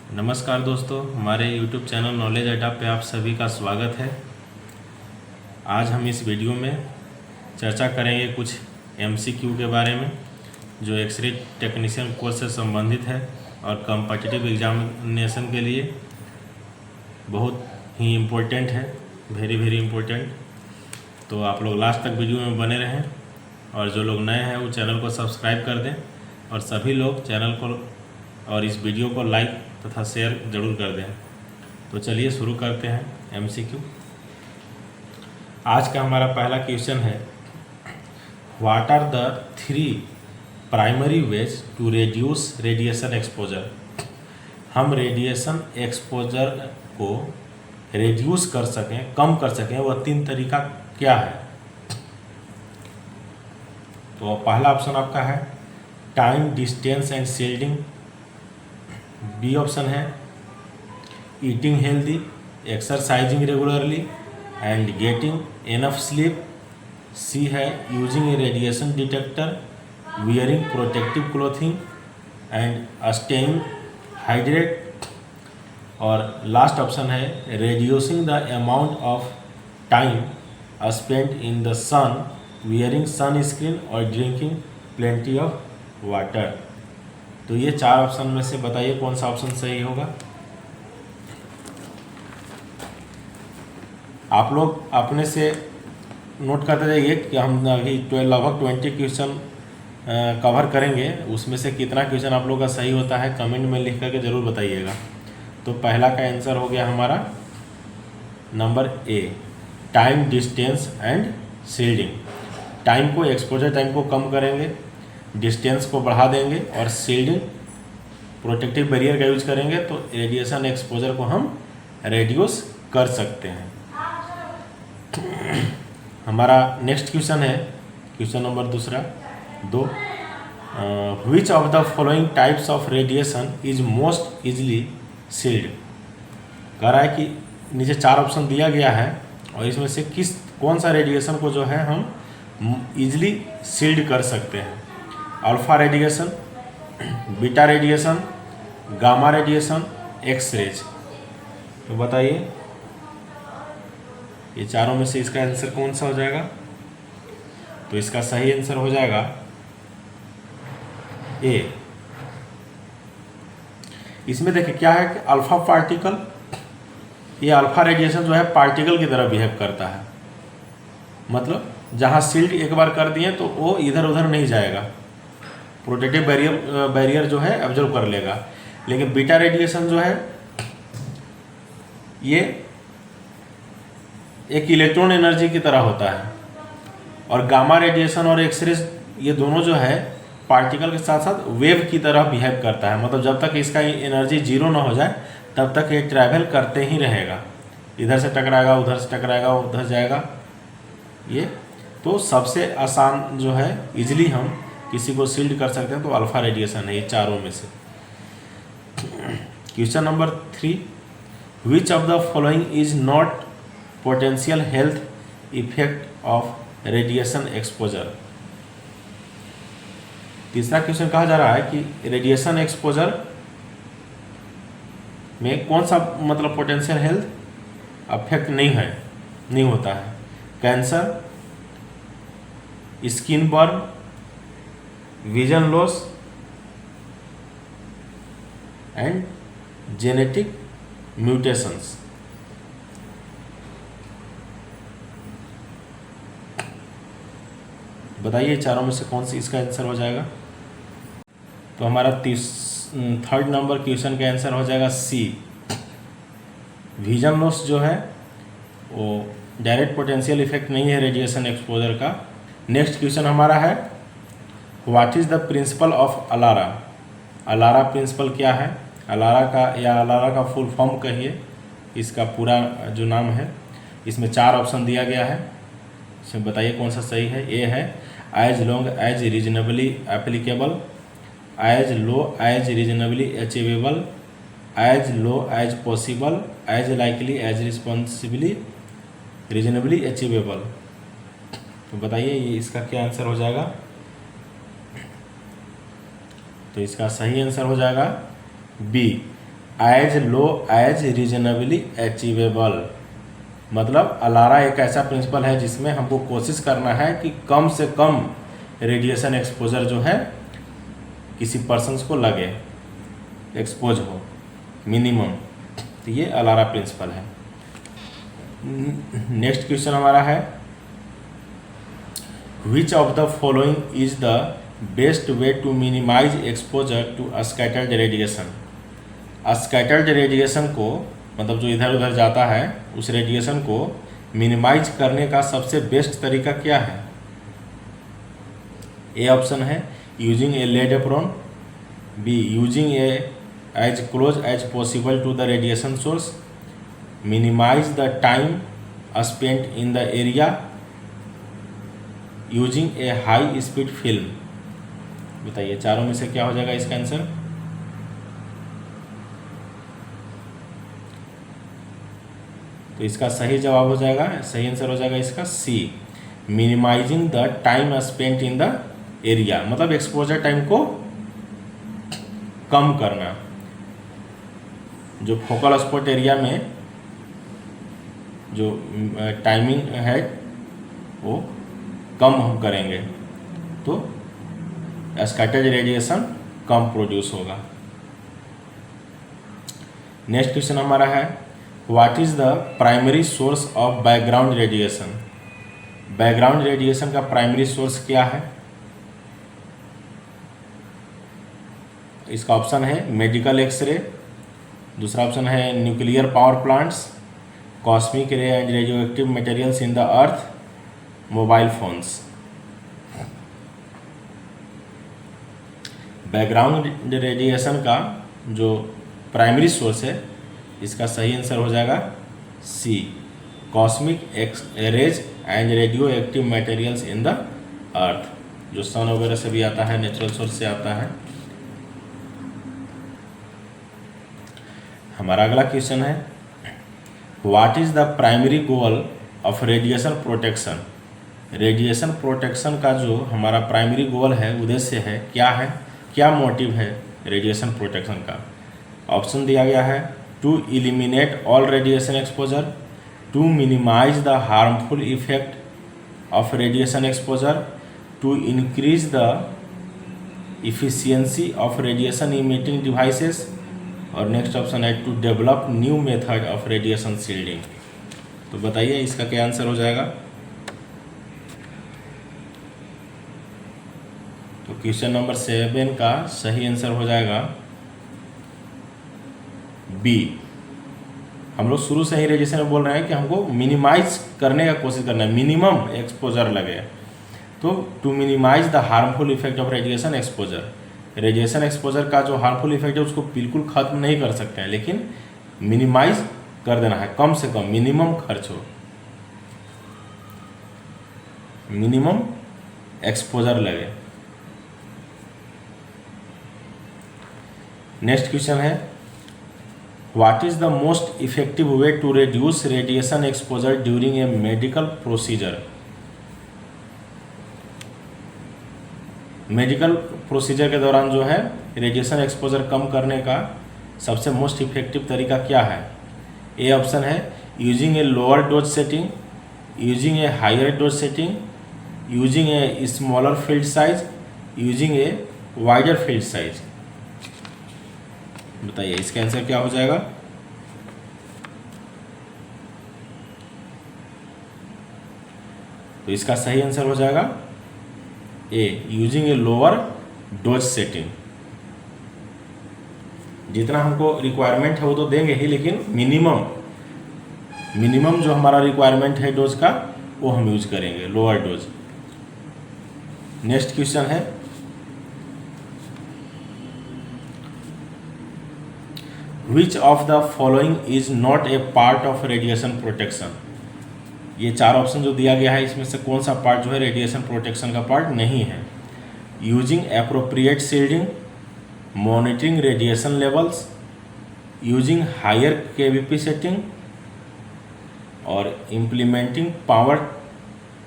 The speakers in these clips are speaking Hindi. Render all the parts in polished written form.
नमस्कार दोस्तों, हमारे YouTube चैनल नॉलेज अड्डा पे आप सभी का स्वागत है। आज हम इस वीडियो में चर्चा करेंगे कुछ MCQ के बारे में जो एक्सरे टेक्नीशियन कोर्स से संबंधित है और कॉम्पिटिटिव एग्जामिनेशन के लिए बहुत ही इम्पोर्टेंट है, वेरी इम्पोर्टेंट। तो आप लोग लास्ट तक वीडियो में बने रहें और जो लोग नए हैं वो चैनल को सब्सक्राइब कर दें और सभी लोग चैनल को और इस वीडियो को लाइक तथा शेयर ज़रूर कर दें। तो चलिए शुरू करते हैं MCQ। आज का हमारा पहला क्वेश्चन है, what are the 3 primary ways to reduce radiation exposure. हम रेडिएशन एक्सपोजर को रेड्यूस कर सकें, कम कर सकें, वह 3 तरीका क्या है। तो पहला ऑप्शन आपका है time, distance and shielding. B option है eating healthy, exercising regularly and getting enough sleep. C है using a radiation detector, wearing protective clothing and staying hydrate. और लास्ट ऑप्शन है reducing the amount of time spent in the sun, wearing sun screen और ड्रिंकिंग प्लेंटी ऑफ वाटर। तो ये 4 ऑप्शन में से बताइए कौन सा ऑप्शन सही होगा। आप लोग अपने से नोट करते जाइए कि हम अभी लगभग 20 क्वेश्चन कवर करेंगे, उसमें से कितना क्वेश्चन आप लोग का सही होता है कमेंट में लिख करके ज़रूर बताइएगा। तो पहला का आंसर हो गया हमारा number A, time, distance and shielding. Time को, एक्सपोजर टाइम को कम करेंगे, डिस्टेंस को बढ़ा देंगे और शील्डिंग प्रोटेक्टिव बैरियर का यूज करेंगे तो रेडिएशन एक्सपोजर को हम रेड्यूस कर सकते हैं। हमारा नेक्स्ट क्वेश्चन है question number 2। Which of the following types of radiation is most easily shield. कह रहा है कि नीचे 4 ऑप्शन दिया गया है और इसमें से कौन सा रेडिएशन को जो है हम इजली शील्ड कर सकते हैं। Alpha radiation, beta radiation, gamma radiation, X rays. तो बताइए ये चारों में से इसका आंसर कौन सा हो जाएगा। तो इसका सही आंसर हो जाएगा ए। इसमें देखिए क्या है कि अल्फा पार्टिकल, ये अल्फा रेडिएशन जो है पार्टिकल की तरह बिहेव करता है, मतलब जहाँ शील्ड एक बार कर दिए तो वो इधर उधर नहीं जाएगा, प्रोटेक्टिव बैरियर जो है ऑब्जर्व कर लेगा। लेकिन बीटा रेडिएशन जो है ये एक इलेक्ट्रॉन एनर्जी की तरह होता है और गामा रेडिएशन और एक्सरेज ये दोनों जो है पार्टिकल के साथ साथ वेव की तरह बिहेव करता है, मतलब जब तक इसका एनर्जी 0 ना हो जाए तब तक ये ट्रैवल करते ही रहेगा, इधर से टकराएगा, उधर से टकराएगा, उधर जाएगा। ये तो सबसे आसान जो है इजीली हम किसी को शील्ड कर सकते हैं तो अल्फा रेडिएशन है ये चारों में से। Question number 3, which of the following is not potential health effect of radiation exposure. तीसरा क्वेश्चन कहा जा रहा है कि रेडिएशन एक्सपोजर में कौन सा मतलब पोटेंशियल हेल्थ अफेक्ट नहीं होता है। Cancer, skin burn, vision loss and genetic mutations. बताइए चारों में से कौन सी इसका आंसर हो जाएगा। तो हमारा 3rd नंबर क्वेश्चन का आंसर हो जाएगा सी, विजन लॉस जो है वो डायरेक्ट पोटेंशियल इफेक्ट नहीं है रेडिएशन एक्सपोजर का। नेक्स्ट क्वेश्चन हमारा है what is the principle of ALARA. ALARA principle क्या है। अलारा का फुल फॉर्म कहिए, इसका पूरा जो नाम है। इसमें 4 ऑप्शन दिया गया है, इसमें बताइए कौन सा सही है। ए है as long as reasonably applicable, as low as reasonably achievable, as low as possible, as likely as responsibly reasonably achievable. तो बताइए ये इसका क्या आंसर हो जाएगा। तो इसका सही आंसर हो जाएगा B, as low as reasonably achievable. मतलब अलारा एक ऐसा प्रिंसिपल है जिसमें हमको कोशिश करना है कि कम से कम रेडिएशन एक्सपोजर जो है किसी पर्सन्स को लगे, एक्सपोज हो, मिनिमम। तो ये अलारा प्रिंसिपल है। नेक्स्ट क्वेश्चन हमारा है, which of the following is the best way to minimise exposure to scattered radiation. Scattered radiation को, मतलब जो इधर उधर जाता है, उस रेडिएशन को मिनिमाइज करने का सबसे बेस्ट तरीका क्या है? ए ऑप्शन है using a lead apron, B using a as close as possible to the radiation source, minimise the time spent in the area, using a high speed film. बताइए चारों में से क्या हो जाएगा इसका आंसर? तो इसका सही जवाब हो जाएगा, सही आंसर हो जाएगा इसका C, minimizing the time spent in the area. मतलब एक्सपोजर टाइम को कम करना, जो फोकल स्पॉट एरिया में जो टाइमिंग है वो कम हम करेंगे तो स्कैटर्ड रेडिएशन कम प्रोड्यूस होगा। नेक्स्ट क्वेश्चन हमारा है, what is the primary source of background radiation. Background radiation का प्राइमरी सोर्स क्या है? इसका ऑप्शन है मेडिकल एक्सरे, दूसरा ऑप्शन है न्यूक्लियर पावर प्लांट्स, कॉस्मिक रे and radio active materials in the earth, mobile phones. Background radiation का जो प्राइमरी सोर्स है, इसका सही आंसर हो जाएगा C, cosmic rays and radio active materials in the earth, जो सन वगैरह से भी आता है, नेचुरल सोर्स से आता है। हमारा अगला क्वेश्चन है, what is the primary goal of radiation protection. Radiation protection का जो हमारा प्राइमरी गोल है, उद्देश्य है, क्या है, क्या मोटिव है रेडिएशन प्रोटेक्शन का? ऑप्शन दिया गया है, to eliminate all radiation exposure, to minimise the harmful effect of radiation exposure, to increase the efficiency of radiation emitting devices, और नेक्स्ट ऑप्शन है to develop new method of radiation shielding. तो बताइए इसका क्या आंसर हो जाएगा? तो क्वेश्चन नंबर 7 का सही आंसर हो जाएगा बी। हम लोग शुरू से ही रेडिएशन में बोल रहे हैं कि हमको मिनिमाइज करने का कोशिश करना है, मिनिमम एक्सपोजर लगे। तो to minimise the harmful effect of radiation exposure, radiation exposure का जो हार्मफुल इफेक्ट है उसको बिल्कुल खत्म नहीं कर सकते हैं, लेकिन मिनिमाइज कर देना है, कम से कम मिनिमम खर्च हो, मिनिमम एक्सपोजर लगे। नेक्स्ट क्वेश्चन है, what is the most effective way to reduce radiation exposure during a medical procedure. Medical procedure के दौरान जो है रेडिएशन एक्सपोजर कम करने का सबसे मोस्ट इफेक्टिव तरीका क्या है? ए ऑप्शन है using a lower dose setting, using a higher dose setting, using a smaller field size, using a wider field size. बताइए इसका आंसर क्या हो जाएगा? तो इसका सही आंसर हो जाएगा A, using a lower dose setting. जितना हमको रिक्वायरमेंट है वो तो देंगे ही, लेकिन मिनिमम जो हमारा रिक्वायरमेंट है डोज का वो हम यूज करेंगे, लोअर डोज। नेक्स्ट क्वेश्चन है, which of the following is not A part of radiation protection. ये चार ऑप्शन जो दिया गया है इसमें से कौन सा पार्ट जो है रेडिएशन प्रोटेक्शन का पार्ट नहीं है? Using appropriate shielding, monitoring radiation levels, using higher KVP setting, और implementing power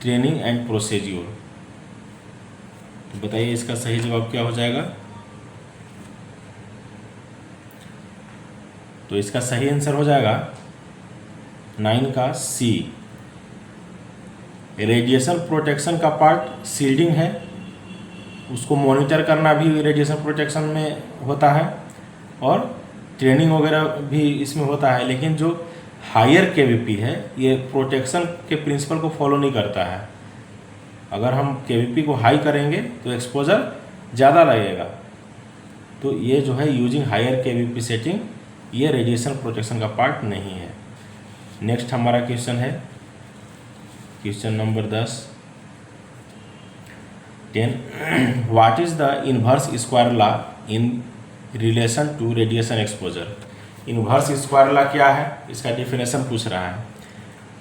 training and procedure. तो बताइए इसका सही जवाब क्या हो जाएगा? तो इसका सही आंसर हो जाएगा 9 का सी। रेडिएशन प्रोटेक्शन का पार्ट शील्डिंग है, उसको मॉनिटर करना भी रेडिएशन प्रोटेक्शन में होता है और ट्रेनिंग वगैरह भी इसमें होता है। लेकिन जो हायर केवीपी है ये प्रोटेक्शन के प्रिंसिपल को फॉलो नहीं करता है। अगर हम केवीपी को हाई करेंगे तो एक्सपोजर ज़्यादा लगेगा। तो ये जो है यूजिंग हायर केवीपी सेटिंग, ये रेडिएशन प्रोटेक्शन का पार्ट नहीं है। नेक्स्ट हमारा क्वेश्चन है question number 10 what is the inverse square law in relation to radiation exposure. Inverse square law क्या है, इसका डेफिनेशन पूछ रहा है।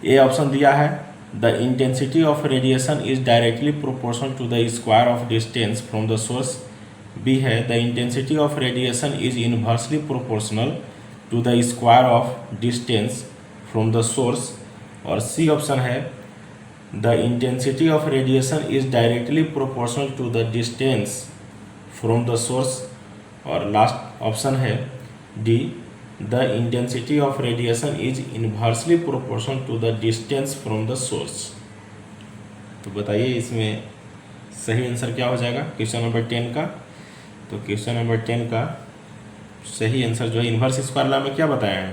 ए ऑप्शन दिया है the intensity of radiation is directly proportional to the square of distance from the source. B है the intensity of radiation is inversely proportional to the square of distance from the source. और सी ऑप्शन है the intensity of radiation is directly proportional to the distance from the source. और लास्ट ऑप्शन है D the intensity of radiation is inversely proportional to the distance from the source. तो बताइए इसमें सही आंसर क्या हो जाएगा क्वेश्चन नंबर 10 का। तो क्वेश्चन नंबर 10 का सही आंसर जो है इन्वर्स स्क्वायर लॉ में क्या बताया है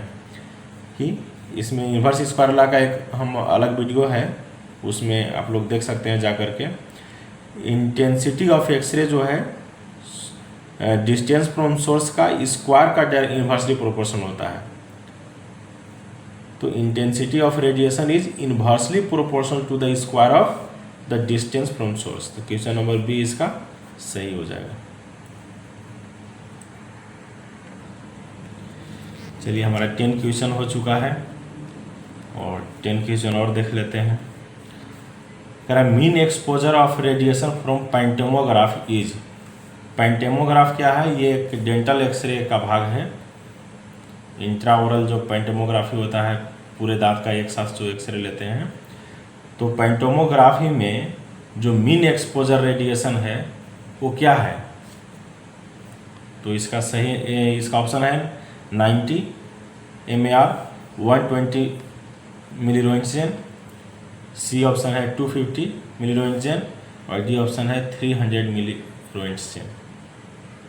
कि इसमें इन्वर्स स्क्वायर लॉ का एक हम अलग वीडियो है, उसमें आप लोग देख सकते हैं जा कर के। इंटेंसिटी ऑफ एक्सरे जो है डिस्टेंस फ्रॉम सोर्स का स्क्वायर का इन्वर्सली प्रोपोर्शन होता है। तो intensity of radiation is inversely proportional to the square of the distance from source. तो क्वेश्चन नंबर बी इसका सही हो जाएगा। चलिए हमारा 10 क्वेश्चन हो चुका है और 10 क्वेश्चन और देख लेते हैं। कह रहा है mean exposure of radiation from pantomograph is. Pantomograph क्या है, ये एक डेंटल एक्सरे का भाग है। इंट्राओरल जो पेंटेमोग्राफी होता है, पूरे दांत का एक साथ जो एक्सरे लेते हैं, तो पेंटेमोग्राफी में जो मीन एक्सपोजर रेडिएशन है वो क्या है। तो इसका इसका ऑप्शन है 90 MAR 120 मिलीरोइंटजेन। सी ऑप्शन है 250 मिलीरोइंटजेन और डी ऑप्शन है 300 मिलीरोइंटजेन।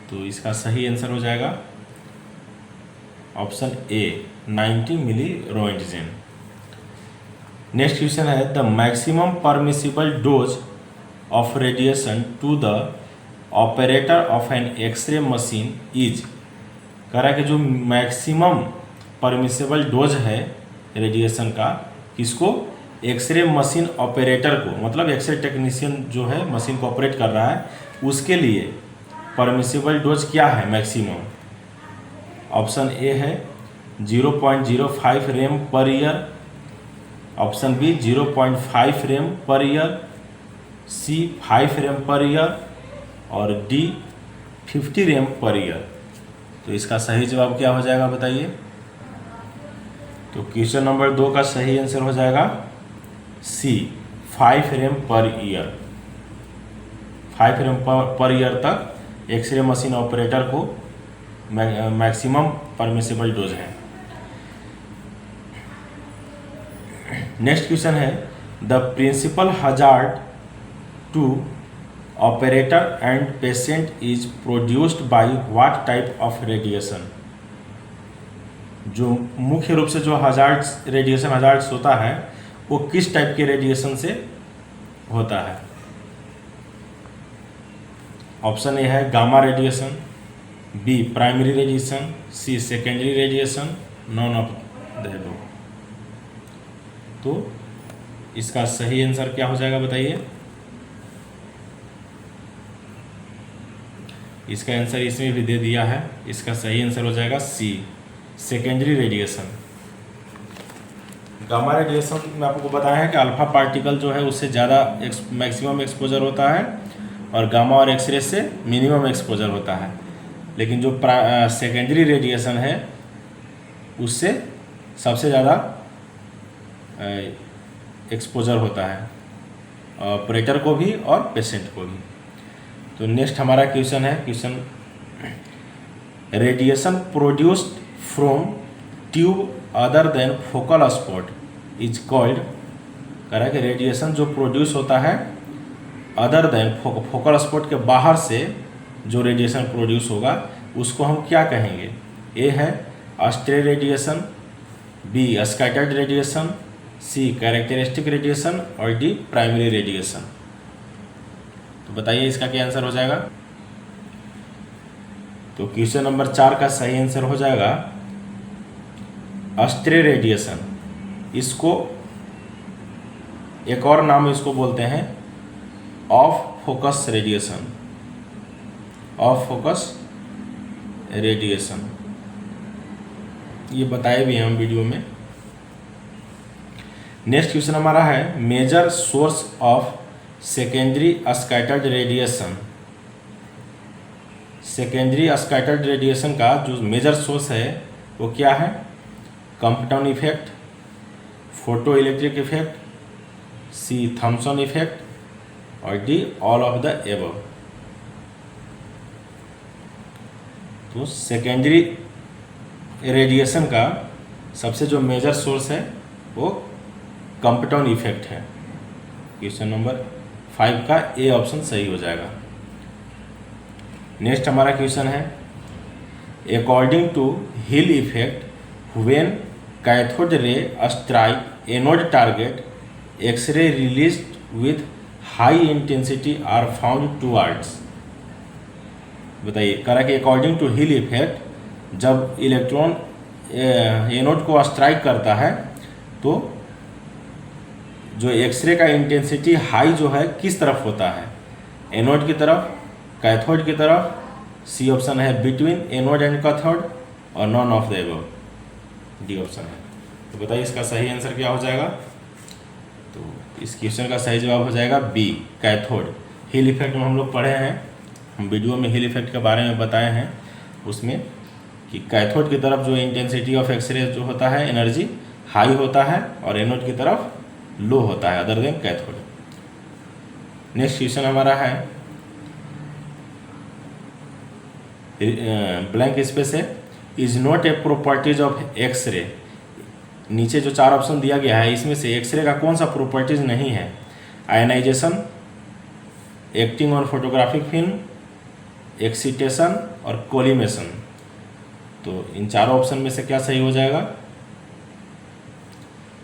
तो इसका सही आंसर हो जाएगा option A 90 milliroentgen. Next question है the maximum permissible dose of radiation to the operator of an X-ray machine is. कह रहा है कि जो मैक्सिमम परमिसिबल डोज है रेडिएशन का, किसको, एक्सरे मशीन ऑपरेटर को, मतलब एक्सरे टेक्नीशियन जो है मशीन को ऑपरेट कर रहा है, उसके लिए परमिसिबल डोज क्या है मैक्सिमम। ऑप्शन ए है 0.05 rem per year, option B 0.5 rem per year, C 5 rem per year और डी 50 रेम पर ईयर। तो इसका सही जवाब क्या हो जाएगा बताइए। तो क्वेश्चन नंबर 2 का सही आंसर हो जाएगा C 5 rem per year. 5 rem per year तक एक्सरे मशीन ऑपरेटर को मैक्सिमम परमिसिबल डोज है। नेक्स्ट क्वेश्चन है the principal hazard to operator and patient is produced by what type of radiation. जो मुख्य रूप से जो हजार्ड्स रेडिएशन हजार्ड्स होता है वो किस टाइप के रेडिएशन से होता है। ऑप्शन ए है gamma radiation, B primary radiation, C secondary radiation, none of the above. तो इसका सही आंसर क्या हो जाएगा बताइए। इसका आंसर इसमें भी दे दिया है, इसका सही आंसर हो जाएगा सी सेकेंडरी रेडिएशन। गामा रेडिएशन में आपको बताया है कि अल्फा पार्टिकल जो है उससे ज़्यादा मैक्सिमम एक्सपोजर होता है और गामा और एक्सरे से मिनिमम एक्सपोजर होता है। लेकिन जो सेकेंडरी रेडिएशन है उससे सबसे ज़्यादा एक्सपोजर होता है ऑपरेटर को भी और पेशेंट को भी। तो नेक्स्ट हमारा क्वेश्चन है question radiation produced from tube other than focal spot is called, कह रहा है कि रेडिएशन जो प्रोड्यूस होता है अदर देन फोकल स्पॉट के बाहर से जो रेडिएशन प्रोड्यूस होगा उसको हम क्या कहेंगे? ए है stray radiation, B scattered radiation, C characteristic radiation और डी प्राइमरी रेडिएशन। तो बताइए इसका क्या आंसर हो जाएगा? तो क्वेश्चन नंबर 4 का सही आंसर हो जाएगा स्ट्रे रेडिएशन। इसको एक और नाम इसको बोलते हैं of focus radiation, of focus radiation, ये बताए भी हैं हम वीडियो में। नेक्स्ट क्वेश्चन हमारा है major source of secondary scattered radiation. Secondary scattered radiation का जो मेजर सोर्स है वो क्या है? Compton effect, photo electric effect, C Thomson effect और D all of the above. तो सेकेंडरी रेडिएशन का सबसे जो मेजर सोर्स है वो कंपटन इफेक्ट है। क्वेश्चन नंबर 5 का ए ऑप्शन सही हो जाएगा। नेक्स्ट हमारा क्वेश्चन है according to heel effect when cathode ray strike anode target X-ray released with high intensity are found towards. बताइए, कह रहा है कि अकॉर्डिंग टू हिल इफेक्ट जब इलेक्ट्रॉन एनोड को स्ट्राइक करता है तो जो एक्सरे का इंटेंसिटी हाई जो है किस तरफ होता है? एनोड की तरफ, कैथोड की तरफ, सी ऑप्शन है बिटवीन एनोड एंड कैथोड और non of the above, D option है। तो बताइए इसका सही आंसर क्या हो जाएगा? तो इस क्वेश्चन का सही जवाब हो जाएगा बी कैथोड। हिल इफेक्ट में हम लोग पढ़े हैं, हम वीडियो में हिल इफेक्ट के बारे में बताए हैं उसमें कि कैथोड की तरफ जो इंटेंसिटी ऑफ एक्सरे जो होता है एनर्जी हाई होता है और एनोड की तरफ लो होता है other than cathode. Next question हमारा है ब्लैंक स्पेस है is not a properties of X-ray. नीचे जो 4 ऑप्शन दिया गया है इसमें से एक्सरे का कौन सा प्रॉपर्टीज नहीं है? Ionisation, acting on photographic film, excitation और कोलिमेशन। तो इन 4 ऑप्शन में से क्या सही हो जाएगा?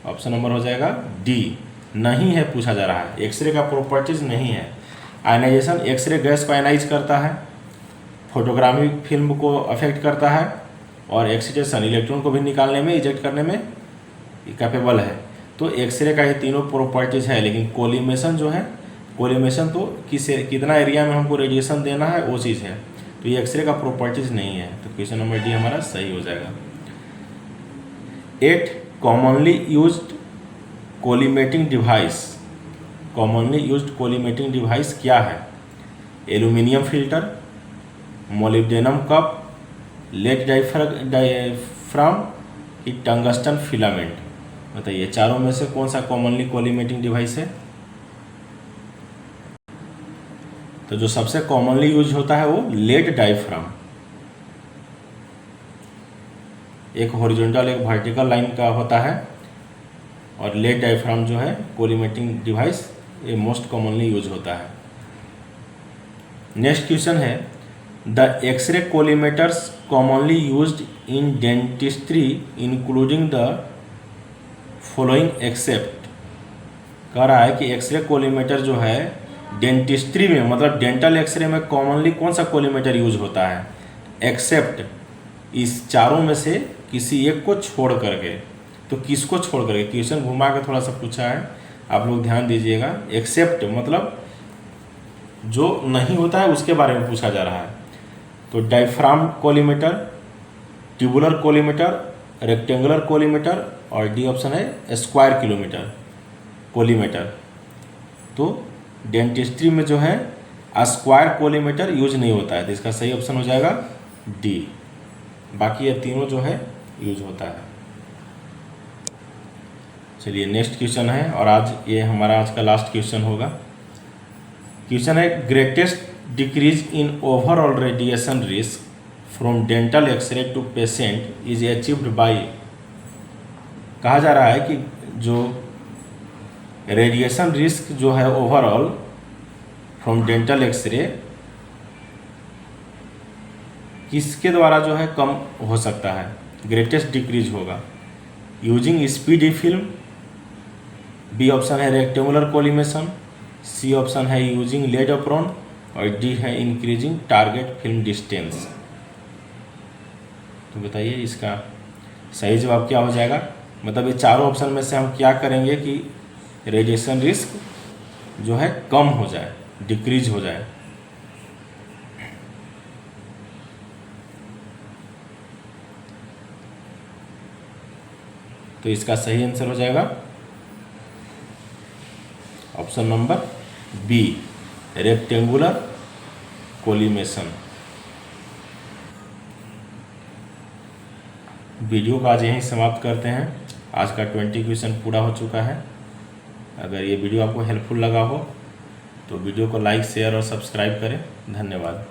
ऑप्शन नंबर हो जाएगा डी, नहीं है पूछा जा रहा है, एक्सरे का प्रॉपर्टीज नहीं है। आयनाइजेशन, एक्सरे गैस को आयनाइज करता है, फोटोग्राफिक फिल्म को अफेक्ट करता है और एक्सीटेशन इलेक्ट्रॉन को भी निकालने में, इजेक्ट करने में कैपेबल है। तो एक्सरे का ये तीनों प्रॉपर्टीज है, लेकिन कोलिमेशन जो है, कोलिमेशन तो कितना एरिया में हमको रेडिएशन देना है वो चीज़ है, तो ये एक्सरे का प्रॉपर्टीज नहीं है। तो क्वेश्चन नंबर डी हमारा सही हो जाएगा। 8 commonly used collimating device, commonly used collimating device क्या है? Aluminium filter, molybdenum cup, lead diaphragm की टंगस्टन फिलामेंट। बताइए चारों में से कौन सा कॉमनली कोलिमेटिंग डिवाइस है? तो जो सबसे कॉमनली यूज होता है वो लेड डायफ्राम, एक हॉरिजॉन्टल एक वर्टिकल लाइन का होता है और लेड डायफ्राम जो है कोलिमेटिंग डिवाइस ये मोस्ट कॉमनली यूज होता है। नेक्स्ट क्वेश्चन है the X-ray collimators commonly used in dentistry including the following except. कह रहा है कि एक्सरे कोलिमेटर जो है डेंटिस्ट्री में, मतलब डेंटल एक्सरे में कॉमनली कौन सा कोलिमेटर यूज होता है? एक्सेप्ट इस चारों में से किसी एक को छोड़ करके। तो किसको छोड़ करके? क्वेश्चन घुमा के थोड़ा सा पूछा है, आप लोग ध्यान दीजिएगा। एक्सेप्ट मतलब जो नहीं होता है उसके बारे में पूछा जा रहा है। तो diaphragm collimator, tubular collimator, rectangular collimator और डी ऑप्शन है स्क्वायर किलोमीटर कोलिमेटर। तो डेंटिस्ट्री में जो है स्क्वायर कोलिमेटर यूज नहीं होता है, तो इसका सही ऑप्शन हो जाएगा डी। बाकी ये तीनों जो है यूज होता है। चलिए नेक्स्ट क्वेश्चन है और आज ये हमारा आज का लास्ट क्वेश्चन होगा। क्वेश्चन है greatest decrease in overall radiation risk from dental X-ray to patient is achieved by. कहा जा रहा है कि जो रेडिएशन रिस्क जो है ओवरऑल फ्रॉम डेंटल एक्सरे किसके द्वारा जो है कम हो सकता है, ग्रेटेस्ट डिक्रीज होगा, using speedy film, B option है रेक्टेंगुलर कोलिमेशन, सी ऑप्शन है यूजिंग लेड एप्रोन और डी है इंक्रीजिंग टारगेट फिल्म डिस्टेंस। तो बताइए इसका सही जवाब क्या हो जाएगा। मतलब ये चारों ऑप्शन में से हम क्या करेंगे कि रेडिएशन रिस्क जो है कम हो जाए, डिक्रीज हो जाए। तो इसका सही आंसर हो जाएगा option number B, rectangular collimation. Video को आज यहीं समाप्त करते हैं। आज का 20 क्वेश्चन पूरा हो चुका है। अगर ये वीडियो आपको हेल्पफुल लगा हो तो वीडियो को लाइक, शेयर और सब्सक्राइब करें। धन्यवाद।